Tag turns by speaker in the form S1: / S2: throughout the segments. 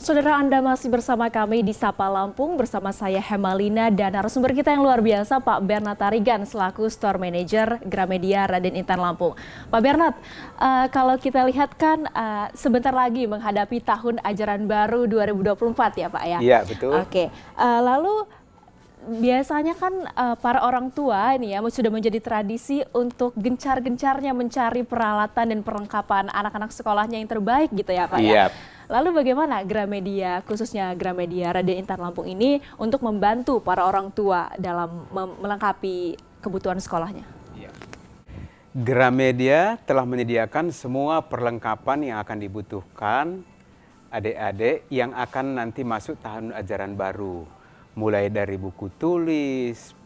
S1: Saudara, Anda masih bersama kami di Sapa Lampung bersama saya Hemalina dan narasumber kita yang luar biasa Pak Bernard Tarigan selaku Store Manager Gramedia Raden Intan Lampung. Pak Bernard, kalau kita lihat kan sebentar lagi menghadapi tahun ajaran baru 2024 ya Pak ya?
S2: Iya, betul.
S1: Oke, lalu biasanya kan para orang tua ini ya sudah menjadi tradisi untuk gencar-gencarnya mencari peralatan dan perlengkapan anak-anak sekolahnya yang terbaik gitu ya Pak ya? Lalu bagaimana Gramedia, khususnya Gramedia Raden Intan Lampung ini untuk membantu para orang tua dalam melengkapi kebutuhan sekolahnya?
S2: Gramedia telah menyediakan semua perlengkapan yang akan dibutuhkan adik-adik yang akan nanti masuk tahun ajaran baru. Mulai dari buku tulis,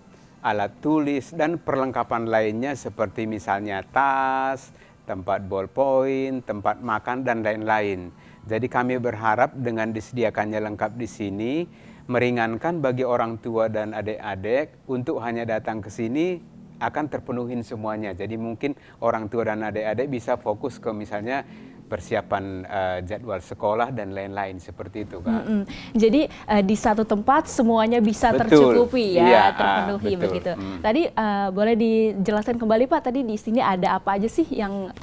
S2: alat tulis, dan perlengkapan lainnya seperti misalnya tas, tempat ballpoint, tempat makan, dan lain-lain. Jadi kami berharap dengan disediakannya lengkap di sini, meringankan bagi orang tua dan adik-adik untuk hanya datang ke sini akan terpenuhin semuanya. Jadi mungkin orang tua dan adik-adik bisa fokus ke misalnya persiapan jadwal sekolah dan lain-lain seperti itu kan.
S1: Jadi di satu tempat semuanya bisa tercukupi ya, terpenuhi begitu. Tadi boleh dijelaskan kembali Pak, tadi di sini ada apa aja sih yang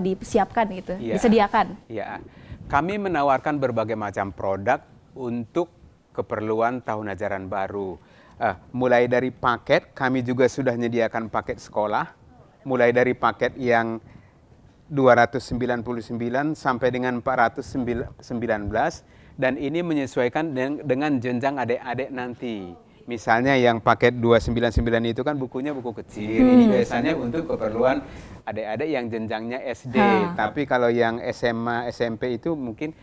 S1: disiapkan gitu, disediakan?
S2: Iya. Kami menawarkan berbagai macam produk untuk keperluan tahun ajaran baru. Mulai dari paket, kami juga sudah menyediakan paket sekolah. Mulai dari paket yang 299 sampai dengan 419. Dan ini menyesuaikan dengan jenjang adik-adik nanti. Misalnya yang paket 299 itu kan bukunya buku kecil. Ini biasanya untuk keperluan adik-adik yang jenjangnya SD. Tapi kalau yang SMA, SMP itu mungkin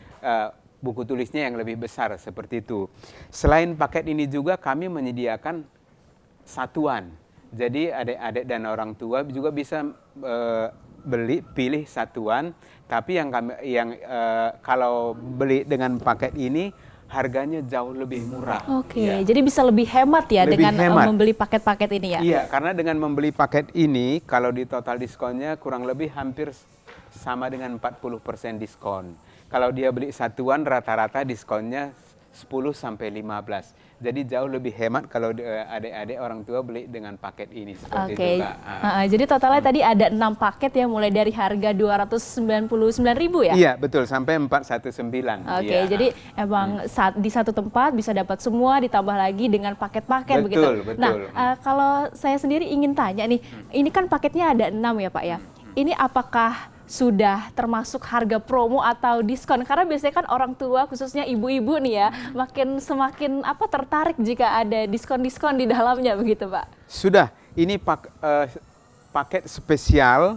S2: buku tulisnya yang lebih besar seperti itu. Selain paket ini juga kami menyediakan satuan. Jadi adik-adik dan orang tua juga bisa pilih satuan. Tapi kalau beli dengan paket ini harganya jauh lebih murah.
S1: Jadi bisa lebih hemat ya dengan membeli paket-paket ini ya?
S2: Iya, karena dengan membeli paket ini, kalau di total diskonnya kurang lebih hampir sama dengan 40% diskon. Kalau dia beli satuan, rata-rata diskonnya 10-15. Jadi jauh lebih hemat kalau adik-adik orang tua beli dengan paket ini. Seperti itu, Kak.
S1: Jadi totalnya tadi ada 6 paket ya, mulai dari harga 299.000 ya?
S2: Iya, betul, sampai 419.
S1: Jadi emang di satu tempat bisa dapat semua, ditambah lagi dengan paket-paket begitu.
S2: Betul.
S1: Nah, kalau saya sendiri ingin tanya nih, ini kan paketnya ada 6 ya Pak ya? Ini apakah sudah termasuk harga promo atau diskon? Karena biasanya kan orang tua, khususnya ibu-ibu nih ya, semakin tertarik jika ada diskon-diskon di dalamnya begitu Pak?
S2: Sudah, ini paket spesial.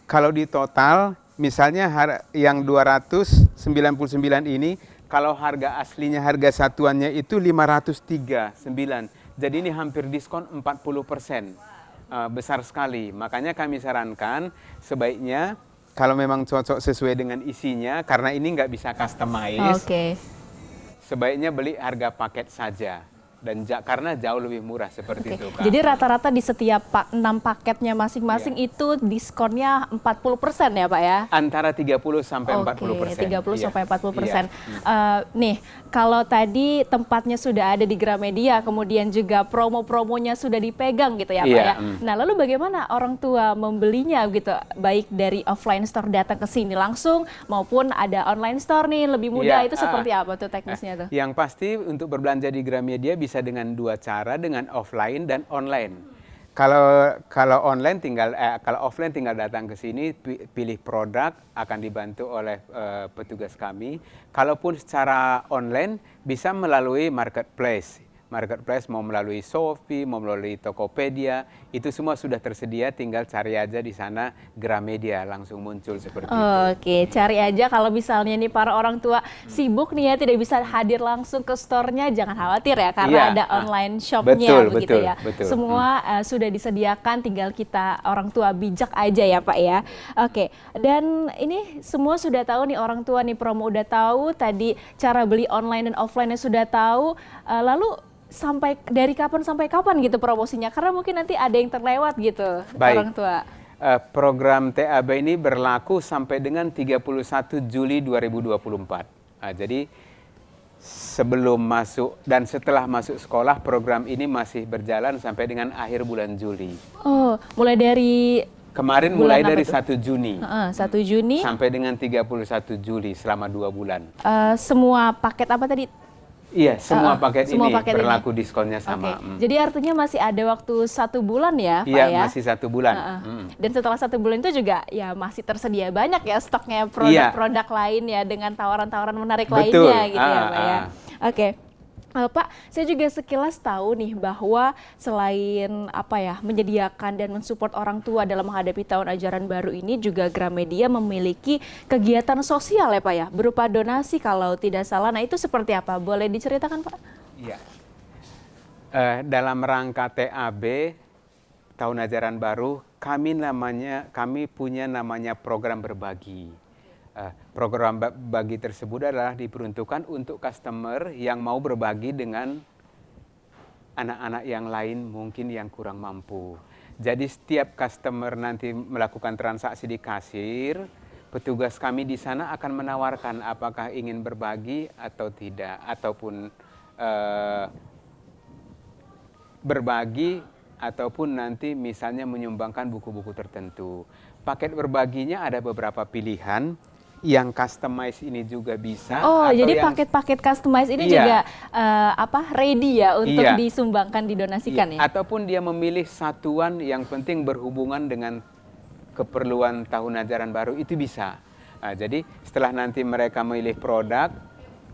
S2: Kalau di total, misalnya yang 299 ini, kalau harga aslinya, harga satuannya itu 503,9. Jadi ini hampir diskon 40%. Besar sekali. Makanya kami sarankan sebaiknya kalau memang cocok sesuai dengan isinya, karena ini nggak bisa customize, sebaiknya beli harga paket saja. Dan karena jauh lebih murah seperti itu, Kak.
S1: Jadi rata-rata di setiap 6 paketnya masing-masing itu diskonnya 40% ya Pak ya?
S2: Antara 30 sampai 40%.
S1: 30 sampai 40%. Nih, kalau tadi tempatnya sudah ada di Gramedia, kemudian juga promo-promonya sudah dipegang gitu ya Pak ya? Nah, lalu bagaimana orang tua membelinya gitu? Baik dari offline store datang ke sini langsung, maupun ada online store nih, lebih mudah, itu seperti apa tuh teknisnya tuh?
S2: Yang pasti untuk berbelanja di Gramedia bisa dengan dua cara, dengan offline dan online. Kalau online kalau offline tinggal datang ke sini, pilih produk, akan dibantu oleh petugas kami. Kalaupun secara online bisa melalui marketplace. Marketplace mau melalui Shopee, mau melalui Tokopedia, itu semua sudah tersedia, tinggal cari aja di sana Gramedia, langsung muncul seperti itu.
S1: Cari aja. Kalau misalnya nih para orang tua sibuk nih ya, tidak bisa hadir langsung ke store-nya, jangan khawatir ya, karena ada online shop-nya begitu ya. Semua sudah disediakan, tinggal kita orang tua bijak aja ya Pak ya. Dan ini semua sudah tahu nih, orang tua nih promo udah tahu, tadi cara beli online dan offline-nya sudah tahu, lalu dari kapan sampai kapan gitu promosinya? Karena mungkin nanti ada yang terlewat gitu. Orang tua.
S2: Program TAB ini berlaku sampai dengan 31 Juli 2024. Jadi sebelum masuk dan setelah masuk sekolah, program ini masih berjalan sampai dengan akhir bulan Juli.
S1: Oh, mulai dari
S2: kemarin mulai dari 1 Juni.
S1: 1 Juni
S2: sampai dengan 31 Juli selama 2 bulan.
S1: Semua paket apa tadi?
S2: Iya, semua paket
S1: semua
S2: ini
S1: paket
S2: berlaku diskonnya sama.
S1: Jadi artinya masih ada waktu 1 bulan ya, Pak
S2: iya,
S1: ya?
S2: masih 1 bulan.
S1: Dan setelah 1 bulan itu juga ya masih tersedia banyak ya stoknya produk-produk lain ya dengan tawaran-tawaran menarik lainnya gitu ya, Pak ya. Oke. Pak, saya juga sekilas tahu nih bahwa selain menyediakan dan mensupport orang tua dalam menghadapi tahun ajaran baru ini, juga Gramedia memiliki kegiatan sosial ya Pak ya, berupa donasi kalau tidak salah. Nah itu seperti apa? Boleh diceritakan Pak?
S2: Iya. Dalam rangka TAB tahun ajaran baru, kami punya namanya program berbagi. Program bagi tersebut adalah diperuntukkan untuk customer yang mau berbagi dengan anak-anak yang lain mungkin yang kurang mampu. Jadi setiap customer nanti melakukan transaksi di kasir, petugas kami di sana akan menawarkan apakah ingin berbagi atau tidak, ataupun berbagi ataupun nanti misalnya menyumbangkan buku-buku tertentu. Paket berbaginya ada beberapa pilihan. Yang customize ini juga bisa.
S1: Oh, jadi paket-paket customize ini juga ready ya untuk disumbangkan, didonasikan ya?
S2: Ataupun dia memilih satuan yang penting berhubungan dengan keperluan tahun ajaran baru, itu bisa. Jadi setelah nanti mereka memilih produk,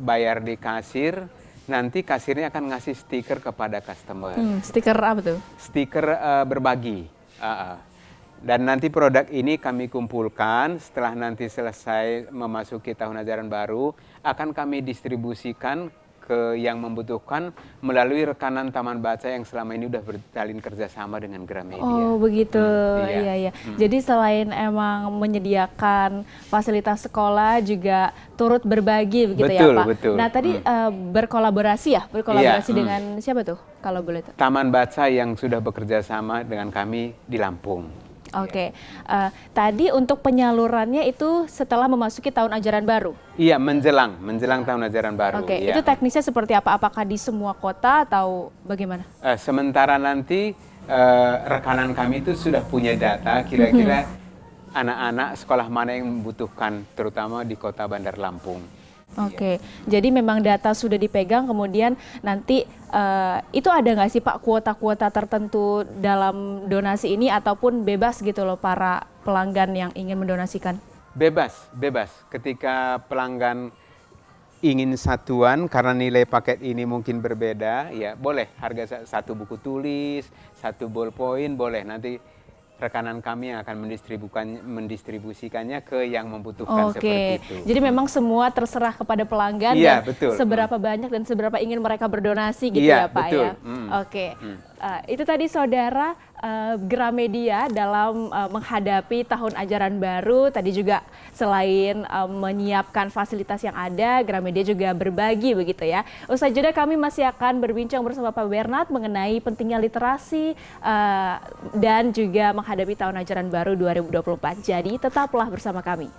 S2: bayar di kasir, nanti kasirnya akan ngasih stiker kepada customer.
S1: Stiker apa tuh?
S2: Stiker berbagi. Dan nanti produk ini kami kumpulkan, setelah nanti selesai memasuki tahun ajaran baru, akan kami distribusikan ke yang membutuhkan melalui rekanan Taman Baca yang selama ini sudah berjalin kerjasama dengan Gramedia.
S1: Oh begitu, iya. Jadi selain emang menyediakan fasilitas sekolah, juga turut berbagi begitu ya Pak?
S2: Betul.
S1: Nah tadi berkolaborasi dengan siapa tuh kalau boleh tahu?
S2: Taman Baca yang sudah bekerja sama dengan kami di Lampung.
S1: Oke. Tadi untuk penyalurannya itu setelah memasuki tahun ajaran baru?
S2: Iya, menjelang tahun ajaran baru.
S1: Oke, itu teknisnya seperti apa? Apakah di semua kota atau bagaimana?
S2: Sementara nanti rekanan kami itu sudah punya data kira-kira anak-anak sekolah mana yang membutuhkan, terutama di kota Bandar Lampung.
S1: Oke, jadi memang data sudah dipegang, kemudian nanti itu ada nggak sih Pak kuota-kuota tertentu dalam donasi ini ataupun bebas gitu loh para pelanggan yang ingin mendonasikan?
S2: Bebas. Ketika pelanggan ingin satuan karena nilai paket ini mungkin berbeda, ya boleh harga 1 buku tulis, 1 ballpoint boleh, nanti rekanan kami yang akan mendistribusikannya ke yang membutuhkan seperti itu.
S1: Jadi memang semua terserah kepada pelanggan dan seberapa banyak dan seberapa ingin mereka berdonasi gitu ya Pak ya. Oke. Itu tadi saudara Gramedia dalam menghadapi tahun ajaran baru. Tadi juga selain menyiapkan fasilitas yang ada, Gramedia juga berbagi begitu ya. Usai jeda kami masih akan berbincang bersama Pak Bernard mengenai pentingnya literasi dan juga menghadapi tahun ajaran baru 2024. Jadi tetaplah bersama kami.